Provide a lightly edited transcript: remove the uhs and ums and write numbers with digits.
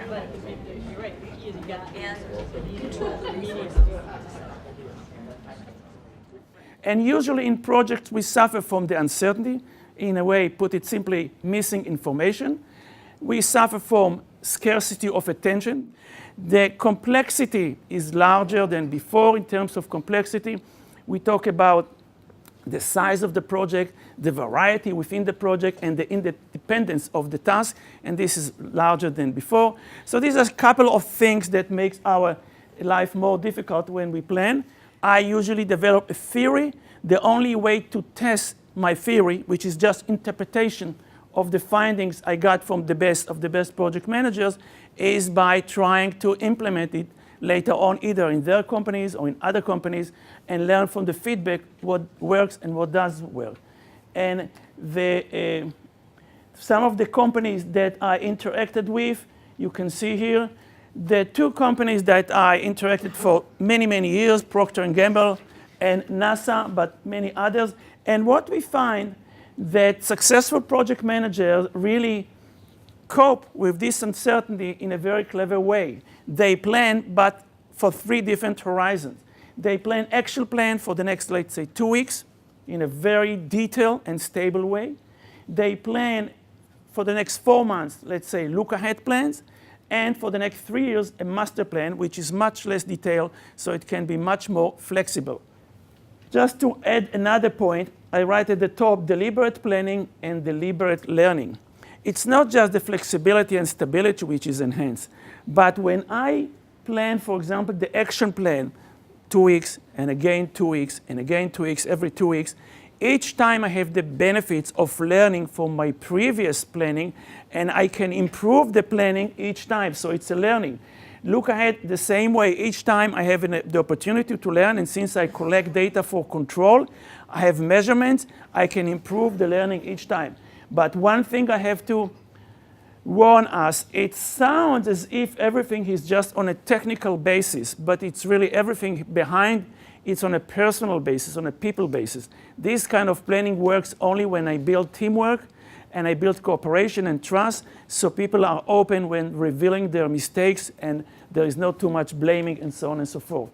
But you're right, you got And usually in projects, we suffer from the uncertainty. In a way, put it simply, missing information. We suffer from scarcity of attention. The complexity is larger than before in terms of complexity. We talk about the size of the project, the variety within the project, and the independence of the task, and this is larger than before. So these are a couple of things that makes our life more difficult when we plan. I usually develop a theory. The only way to test my theory, which is just interpretation of the findings I got from the best of the best project managers, is by trying to implement it later on, either in their companies or in other companies, and learn from the feedback what works and what doesn't work. And some of the companies that I interacted with, you can see here, the two companies that I interacted for many, many years, Procter & Gamble and NASA, but many others. And what we find that successful project managers really cope with this uncertainty in a very clever way. They plan, but for 3 different horizons. They plan action plan for the next, let's say, 2 weeks in a very detailed and stable way. They plan for the next 4 months, let's say, look ahead plans. And for the next 3 years, a master plan, which is much less detailed, so it can be much more flexible. Just to add another point, I write at the top, deliberate planning and deliberate learning. It's not just the flexibility and stability which is enhanced, but when I plan, for example, the action plan, 2 weeks, and again 2 weeks, and again 2 weeks, every 2 weeks, each time I have the benefits of learning from my previous planning, and I can improve the planning each time, so it's a learning. Look ahead the same way. Each time I have the opportunity to learn, and since I collect data for control, I have measurements, I can improve the learning each time. But one thing I have to warn us, it sounds as if everything is just on a technical basis, but it's really everything behind, it's on a personal basis, on a people basis. This kind of planning works only when I build teamwork and I build cooperation and trust, so people are open when revealing their mistakes and there is not too much blaming and so on and so forth.